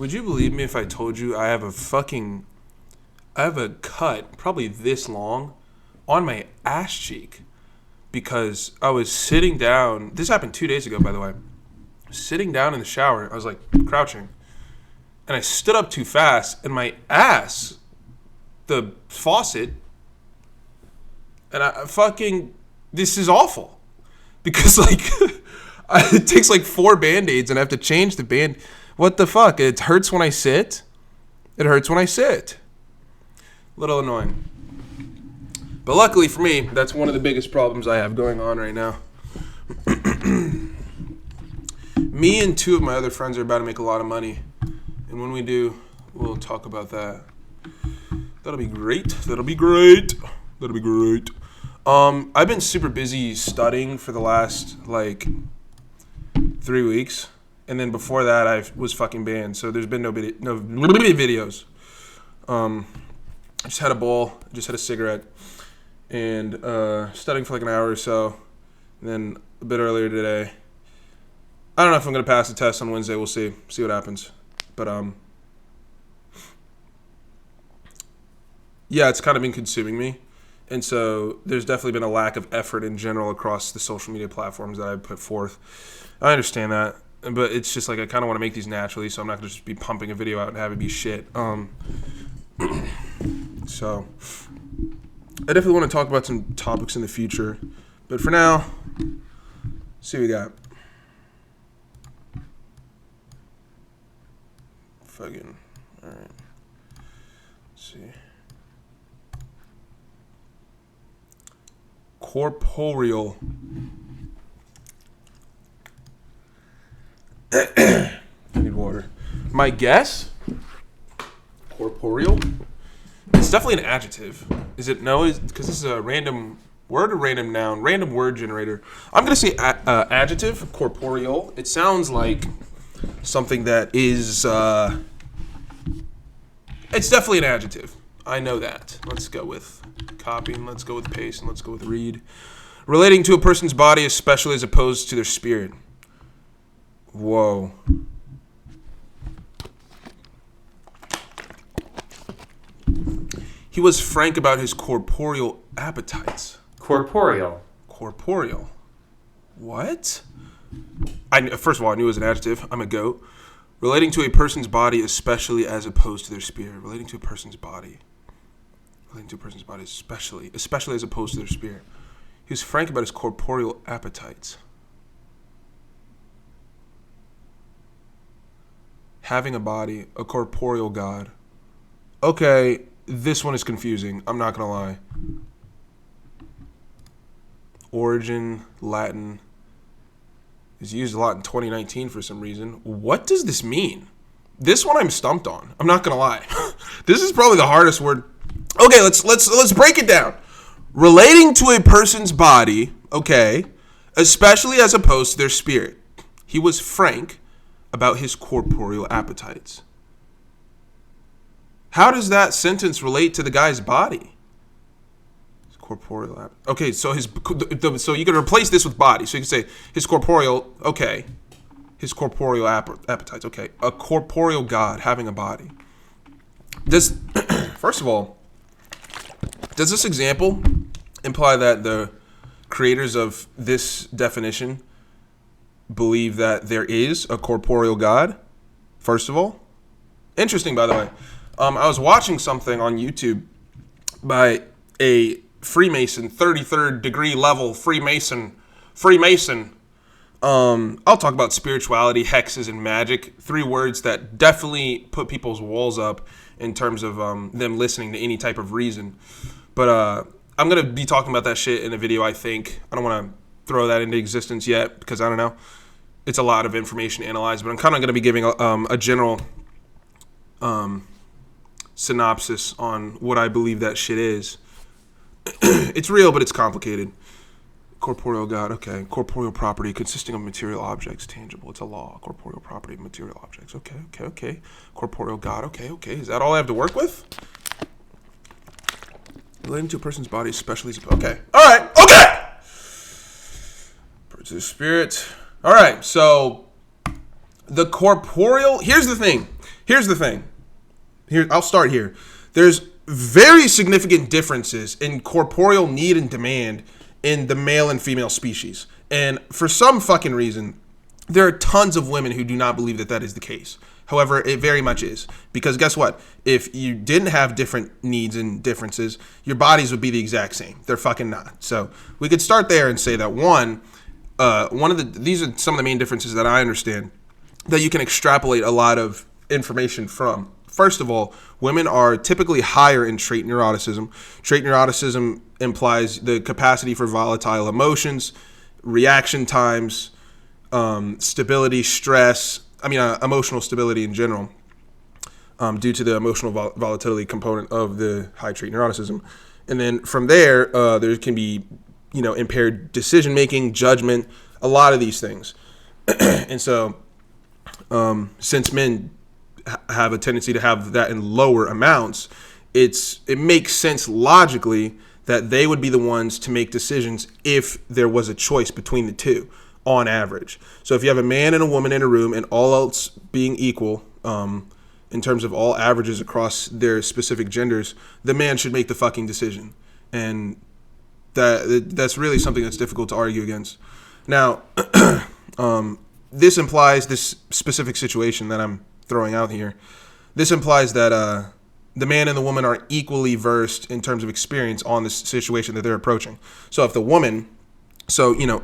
Would you believe me if I told you I have a cut probably this long on my ass cheek because I was sitting down. This happened 2 days ago, by the way. Sitting down in the shower, I was like crouching, and I stood up too fast, and my ass, the faucet, and this is awful because like it takes like 4 Band-Aids and I have to change the band. What the fuck? It hurts when I sit. It hurts when I sit. Little annoying. But luckily for me, that's one of the biggest problems I have going on right now. Me and 2 of my other friends are about to make a lot of money. And when we do, we'll talk about that. That'll be great. That'll be great. That'll be great. I've been super busy studying for the last, 3 weeks. And then before that, I was fucking banned. So there's been no videos. I just had a bowl. I just had a cigarette. And studying for like an hour or so. And then a bit earlier today. I don't know if I'm going to pass the test on Wednesday. We'll see. See what happens. But, yeah, it's kind of been consuming me. And so there's definitely been a lack of effort in general across the social media platforms that I put forth. I understand that. But it's just like I kind of want to make these naturally, so I'm not going to just be pumping a video out and have it be shit. So I definitely want to talk about some topics in the future. But for now, see what we got. Fucking, all right. Let's see. Corporeal. I need water. My guess? Corporeal? It's definitely an adjective. Is it? No, because this is a random word or random noun. Random word generator. I'm going to say adjective, corporeal. It sounds like something that is... it's definitely an adjective. I know that. Let's go with copying. Let's go with paste. And let's go with read. Relating to a person's body, especially as opposed to their spirit. Whoa. He was frank about his corporeal appetites. Corporeal. Corporeal. What? First of all, I knew it was an adjective. I'm a goat. Relating to a person's body, especially as opposed to their spirit. Relating to a person's body. Relating to a person's body, especially as opposed to their spirit. He was frank about his corporeal appetites. Having a body, a corporeal God. Okay, this one is confusing. I'm not going to lie. Origin, Latin, is used a lot in 2019 for some reason. What does this mean? This one I'm stumped on. I'm not going to lie. This is probably the hardest word. Okay, let's break it down. Relating to a person's body, okay, especially as opposed to their spirit. He was frank about his corporeal appetites. How does that sentence relate to the guy's body? His corporeal appetite. Okay, so so you can replace this with body. So you can say his corporeal, okay. His corporeal appetites, okay. A corporeal God having a body. First of all, does this example imply that the creators of this definition believe that there is a corporeal God? First of all, interesting, by the way. I was watching something on YouTube by a Freemason, 33rd degree level Freemason. I'll talk about spirituality, hexes, and magic. 3 words that definitely put people's walls up in terms of them listening to any type of reason. But I'm going to be talking about that shit in a video, I think. I don't want to throw that into existence yet because I don't know. It's a lot of information to analyze, but I'm kind of going to be giving a general synopsis on what I believe that shit is. It's real, but it's complicated. Corporeal God, okay. Corporeal property consisting of material objects, tangible. It's a law. Corporeal property, material objects. Okay. Corporeal God, okay. Is that all I have to work with? Relating to a person's body, especially... Okay. All right. Okay! To the spirit. All right, so the corporeal... Here's the thing. Here's the thing. I'll start here. There's very significant differences in corporeal need and demand in the male and female species. And for some fucking reason, there are tons of women who do not believe that that is the case. However, it very much is. Because guess what? If you didn't have different needs and differences, your bodies would be the exact same. They're fucking not. So we could start there and say that these are some of the main differences that I understand that you can extrapolate a lot of information from. First of all, women are typically higher in trait neuroticism. Trait neuroticism implies the capacity for volatile emotions, reaction times, stability, stress, emotional stability in general, due to the emotional volatility component of the high trait neuroticism. And then from there, there can be, impaired decision-making, judgment, a lot of these things. And so, since men have a tendency to have that in lower amounts, it makes sense logically that they would be the ones to make decisions if there was a choice between the two on average. So if you have a man and a woman in a room and all else being equal, in terms of all averages across their specific genders, the man should make the fucking decision. And that's really something that's difficult to argue against. Now, this implies this specific situation that I'm throwing out here. This implies that the man and the woman are equally versed in terms of experience on this situation that they're approaching. So if the woman,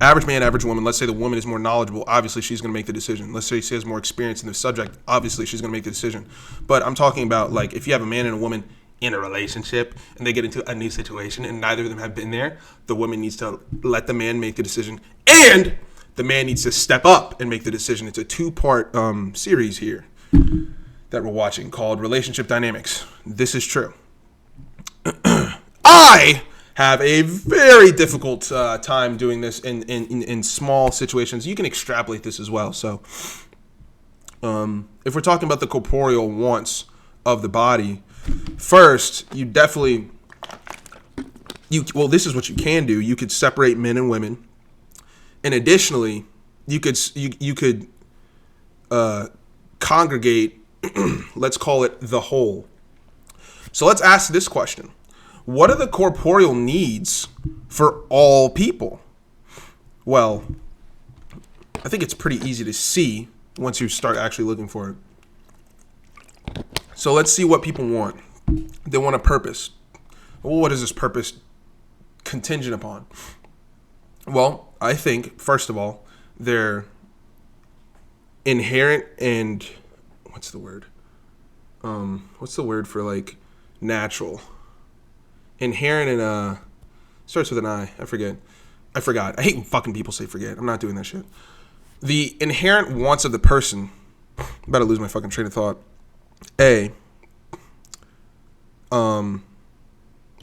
average man, average woman, let's say the woman is more knowledgeable, obviously she's going to make the decision. Let's say she has more experience in the subject, obviously she's going to make the decision. But I'm talking about, like, if you have a man and a woman in a relationship and they get into a new situation and neither of them have been there, the woman needs to let the man make the decision and the man needs to step up and make the decision. It's a two-part series here that we're watching called Relationship Dynamics. This is true. I have a very difficult time doing this in small situations. You can extrapolate this as well. So if we're talking about the corporeal wants of the body, first, this is what you can do. You could separate men and women. And additionally, you could congregate, let's call it the whole. So let's ask this question. What are the corporeal needs for all people? Well, I think it's pretty easy to see once you start actually looking for it. So let's see what people want. They want a purpose. Well, what is this purpose contingent upon? Well, I think, first of all, they're inherent and what's the word for, like, natural? Inherent and starts with an I. I forgot. I hate when fucking people say forget. I'm not doing that shit. The inherent wants of the person. I'm about to lose my fucking train of thought.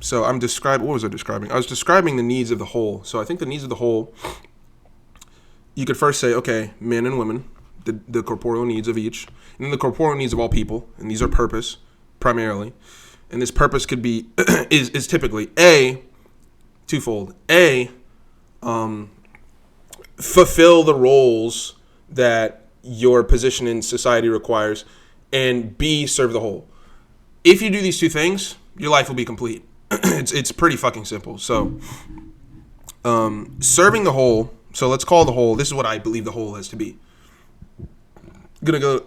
So I'm describing. What was I describing? I was describing the needs of the whole. So I think the needs of the whole. You could first say, okay, men and women, the corporeal needs of each, and then the corporeal needs of all people, and these are purpose primarily. And this purpose could be is typically twofold. Fulfill the roles that your position in society requires, and B, serve the whole. If you do these two things, your life will be complete. It's pretty fucking simple. So, serving the whole. So let's call the whole. This is what I believe the whole is to be. We're gonna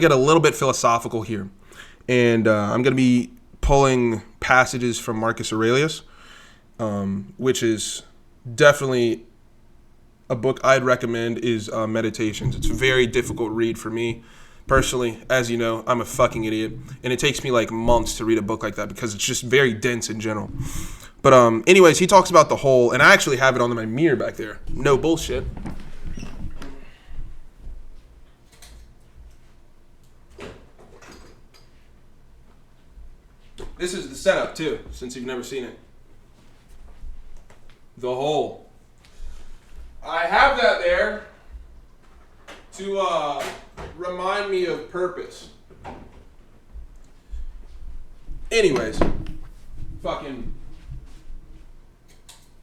get a little bit philosophical here, and I'm gonna be pulling passages from Marcus Aurelius, which is definitely a book I'd recommend. Is Meditations. It's a very difficult read for me personally. As you know, I'm a fucking idiot, and it takes me like months to read a book like that because it's just very dense in general. But anyways, he talks about the whole, and I actually have it on my mirror back there. No bullshit. This is the setup too, since you've never seen it. The whole. I have that there to remind me of purpose. Anyways, fucking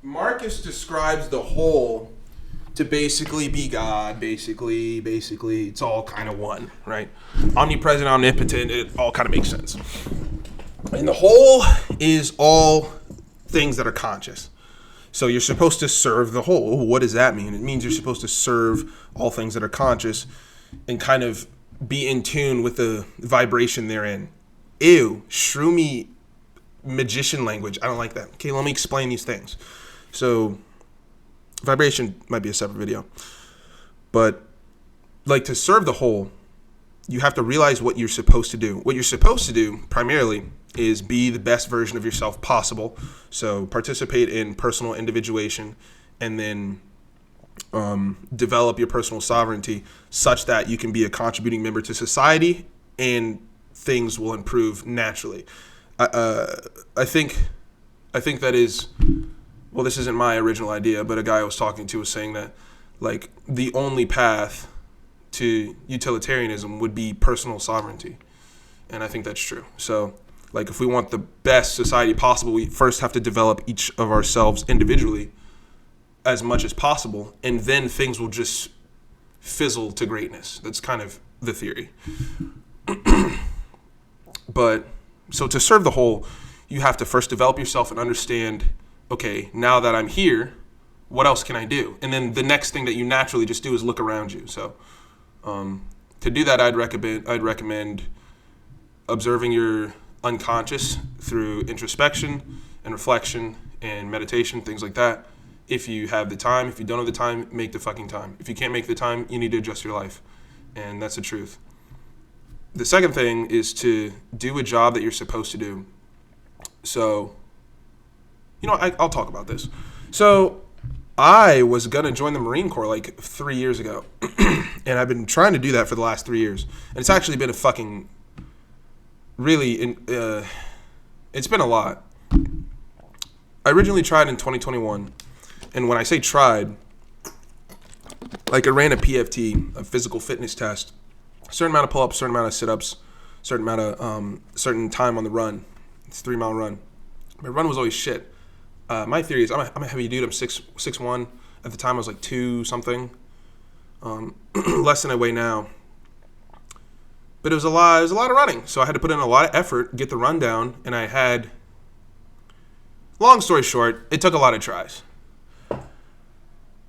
Marcus describes the whole to basically be God, basically, it's all kind of one, right? Omnipresent, omnipotent, it all kind of makes sense. And the whole is all things that are conscious. So you're supposed to serve the whole. What does that mean? It means you're supposed to serve all things that are conscious and kind of be in tune with the vibration they're in. Ew, shroomy magician language. I don't like that. Okay, let me explain these things. So vibration might be a separate video. But like to serve the whole, you have to realize what you're supposed to do. What you're supposed to do primarily is be the best version of yourself possible. So participate in personal individuation and then develop your personal sovereignty such that you can be a contributing member to society and things will improve naturally. I think that is, well, this isn't my original idea, but a guy I was talking to was saying that like the only path to utilitarianism would be personal sovereignty. And I think that's true. So like if we want the best society possible, we first have to develop each of ourselves individually as much as possible, and then things will just fizzle to greatness. That's kind of the theory. But so to serve the whole, you have to first develop yourself and understand, okay, now that I'm here, what else can I do? And then the next thing that you naturally just do is look around you. So to do that, I'd recommend observing your unconscious through introspection and reflection and meditation, things like that. If you have the time, if you don't have the time, make the fucking time. If you can't make the time, you need to adjust your life. And that's the truth. The second thing is to do a job that you're supposed to do. So, I'll talk about this. So, I was going to join the Marine Corps like 3 years ago. And I've been trying to do that for the last 3 years. And it's actually been a fucking, really, it's been a lot. I originally tried in 2021. And when I say tried, like I ran a PFT, a physical fitness test, a certain amount of pull-ups, certain amount of sit-ups, certain time on the run. It's a 3-mile run. My run was always shit. My theory is I'm a heavy dude. I'm 6'1". At the time I was like 2 something, less than I weigh now. But it was a lot of running, so I had to put in a lot of effort, get the run down, and I had. Long story short, it took a lot of tries.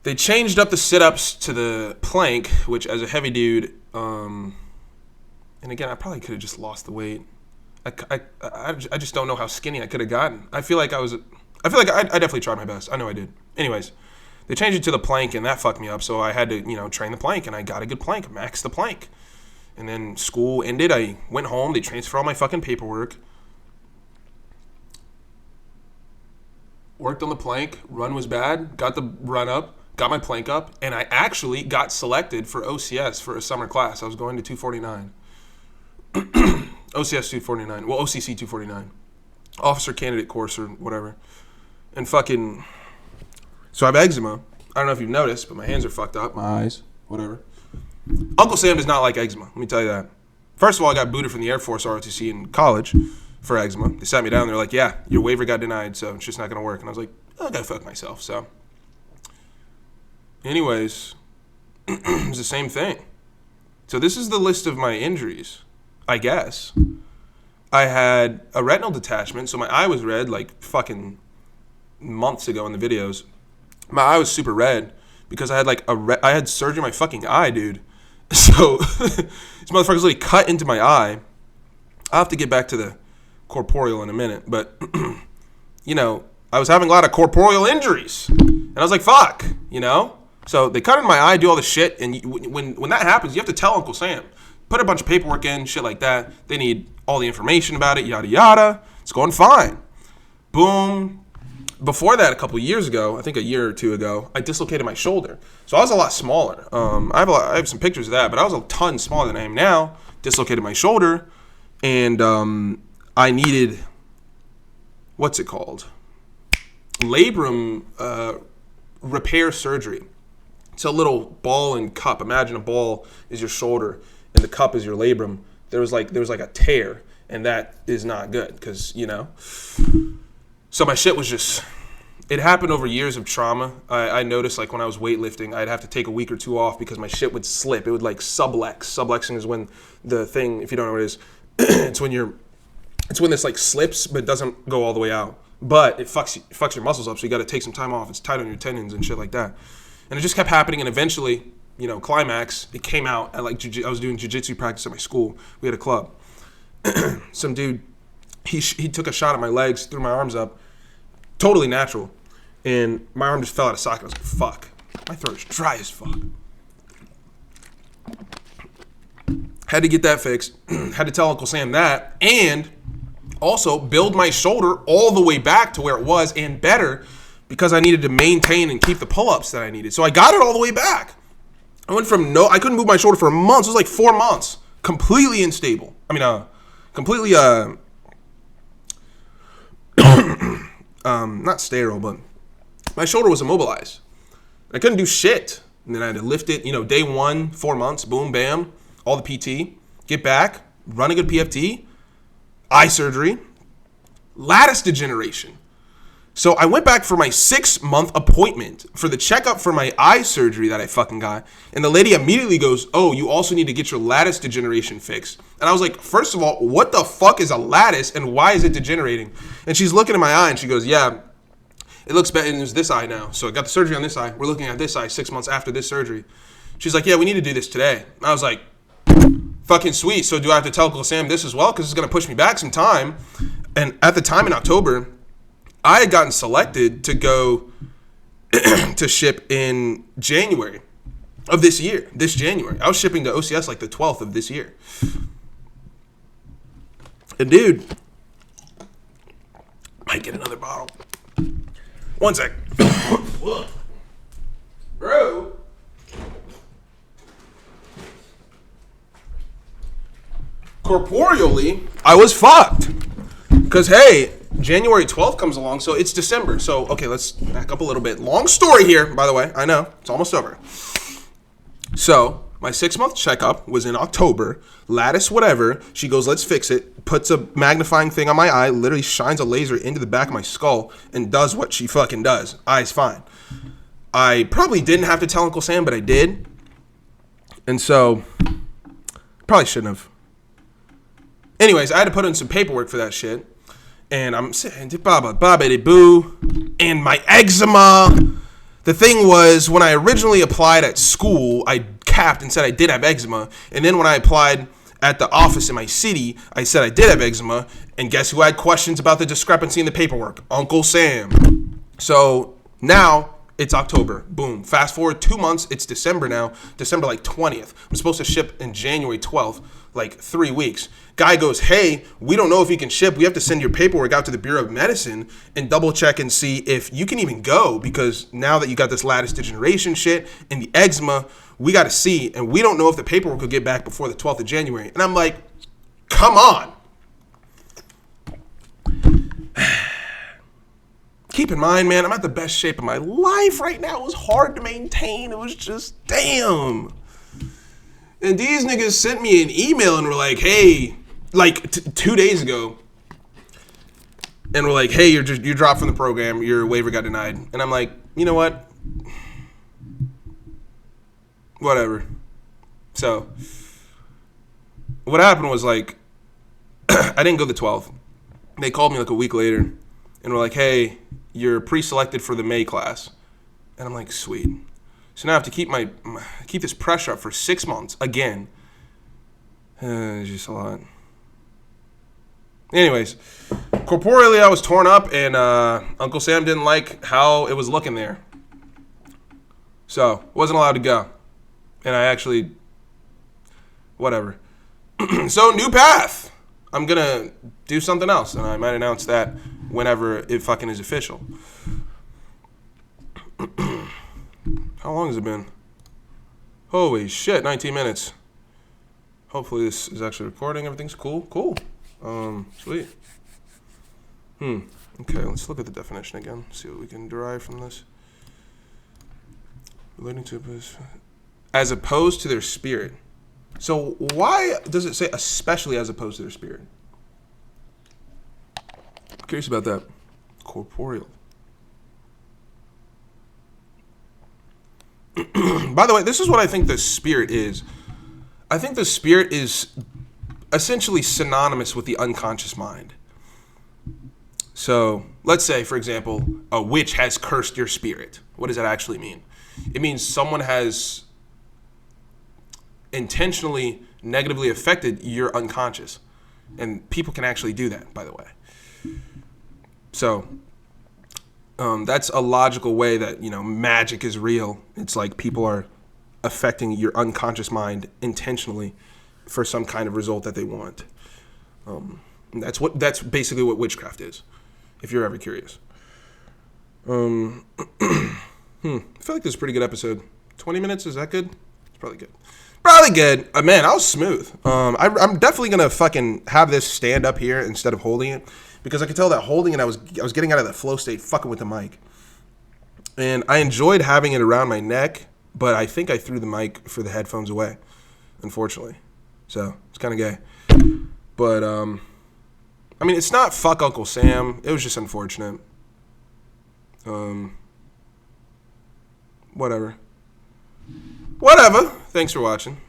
They changed up the sit-ups to the plank, which as a heavy dude, and again, I probably could have just lost the weight. I just don't know how skinny I could have gotten. I feel like I definitely tried my best. I know I did. Anyways, they changed it to the plank, and that fucked me up. So I had to, train the plank, and I got a good plank, maxed the plank. And then school ended. I went home. They transferred all my fucking paperwork. Worked on the plank. Run was bad. Got the run up. Got my plank up, and I actually got selected for OCS for a summer class. I was going to 249. OCS 249. Well, OCC 249. Officer candidate course or whatever. And fucking... So I have eczema. I don't know if you've noticed, but my hands are fucked up. My eyes. Whatever. Uncle Sam does not like eczema. Let me tell you that. First of all, I got booted from the Air Force ROTC in college for eczema. They sat me down. They're like, yeah, your waiver got denied, so it's just not going to work. And I was like, I gotta fuck myself, so... Anyways, it's the same thing. So this is the list of my injuries, I guess. I had a retinal detachment, so my eye was red like fucking months ago in the videos. My eye was super red because I had I had surgery in my fucking eye, dude. So this motherfucker's literally cut into my eye. I'll have to get back to the corporeal in a minute, but I was having a lot of corporeal injuries, and I was like, fuck, So they cut in my eye, do all the shit, and when that happens, you have to tell Uncle Sam. Put a bunch of paperwork in, shit like that. They need all the information about it, yada, yada. It's going fine. Boom. Before that, a couple years ago, I think a year or two ago, I dislocated my shoulder. So I was a lot smaller. I have some pictures of that, but I was a ton smaller than I am now. Dislocated my shoulder, and I needed, what's it called? Labrum repair surgery. It's a little ball and cup. Imagine a ball is your shoulder and the cup is your labrum. There was like a tear, and that is not good because, So my shit was just it happened over years of trauma. I noticed, like, when I was weightlifting, I'd have to take a week or two off because my shit would slip. It would, like, sublex. Sublexing is when the thing, if you don't know what it is, it's when this, like, slips but doesn't go all the way out. But it fucks your muscles up, so you got to take some time off. It's tight on your tendons and shit like that. And it just kept happening, and eventually, climax, it came out at, like, I was doing jiu-jitsu practice at my school. We had a club. Some dude, he took a shot at my legs, threw my arms up, totally natural. And my arm just fell out of socket. I was like, fuck. My throat is dry as fuck. Had to get that fixed. Had to tell Uncle Sam that. And also build my shoulder all the way back to where it was and better because I needed to maintain and keep the pull-ups that I needed. So I got it all the way back. I went from I couldn't move my shoulder for months. It was like 4 months. Completely unstable. I mean, completely, not sterile, but my shoulder was immobilized. I couldn't do shit. And then I had to lift it, day 1, 4 months, boom, bam, all the PT, get back, run a good PFT, eye surgery, lattice degeneration. So I went back for my 6-month appointment for the checkup for my eye surgery that I fucking got. And the lady immediately goes, oh, you also need to get your lattice degeneration fixed. And I was like, first of all, what the fuck is a lattice and why is it degenerating? And she's looking at my eye and she goes, yeah, it looks better. And there's this eye now. So I got the surgery on this eye. We're looking at this eye 6 months after this surgery. She's like, yeah, we need to do this today. And I was like, fucking sweet. So do I have to tell Uncle Sam this as well? Because it's going to push me back some time. And at the time in October, I had gotten selected to go to ship in January of this year, this January. I was shipping to OCS like the 12th of this year. And dude, might get another bottle. One sec. Bro. Corporeally, I was fucked. Because, hey, January 12th comes along, so it's December. So, okay, let's back up a little bit. Long story here, by the way. I know. It's almost over. So, my 6-month checkup was in October. Lattice, whatever. She goes, let's fix it. Puts a magnifying thing on my eye. Literally shines a laser into the back of my skull and does what she fucking does. Eye's fine. I probably didn't have to tell Uncle Sam, but I did. And so, probably shouldn't have. Anyways, I had to put in some paperwork for that shit. And I'm saying, boo. And my eczema. The thing was, when I originally applied at school, I capped and said I did have eczema. And then when I applied at the office in my city, I said I did have eczema. And guess who had questions about the discrepancy in the paperwork? Uncle Sam. So now it's October. Boom. Fast forward 2 months. It's December now. December like 20th. I'm supposed to ship in January 12th. Like 3 weeks. Guy goes, hey, we don't know if you can ship. We have to send your paperwork out to the Bureau of Medicine and double check and see if you can even go, because now that you got this lattice degeneration shit and the eczema, we got to see, and we don't know if the paperwork will get back before the 12th of January. And I'm like, come on. Keep in mind, man, I'm at the best shape of my life right now. It was hard to maintain. It was just, damn. And these niggas sent me an email and were like, hey, like 2 days ago. And we're like, hey, you dropped from the program. Your waiver got denied. And I'm like, you know what? Whatever. So what happened was, like, I didn't go the 12th. They called me like a week later and were like, hey, you're pre-selected for the May class. And I'm like, sweet. So now I have to keep this pressure up for 6 months again. It's just a lot. Anyways, corporeally I was torn up, and Uncle Sam didn't like how it was looking there. So wasn't allowed to go. And I actually, whatever. So new path. I'm gonna do something else, and I might announce that whenever it fucking is official. How long has it been? Holy shit, 19 minutes. Hopefully this is actually recording. Everything's cool. Cool. Sweet. Okay, let's look at the definition again. See what we can derive from this. Relating to, as opposed to their spirit. So why does it say especially as opposed to their spirit? I'm curious about that. Corporeal. By the way, this is what I think the spirit is. I think the spirit is essentially synonymous with the unconscious mind. So, let's say, for example, a witch has cursed your spirit. What does that actually mean? It means someone has intentionally negatively affected your unconscious. And people can actually do that, by the way. So, that's a logical way that, magic is real. It's like people are affecting your unconscious mind intentionally for some kind of result that they want. That's basically what witchcraft is, if you're ever curious. I feel like this is a pretty good episode. 20 minutes, is that good? It's probably good. Probably good. Man, I was smooth. I'm definitely gonna fucking have this stand up here instead of holding it, because I could tell that holding it, I was getting out of the flow state, fucking with the mic, and I enjoyed having it around my neck, but I think I threw the mic for the headphones away, unfortunately. So it's kind of gay, but I mean, it's not fuck Uncle Sam. It was just unfortunate. Whatever. Thanks for watching.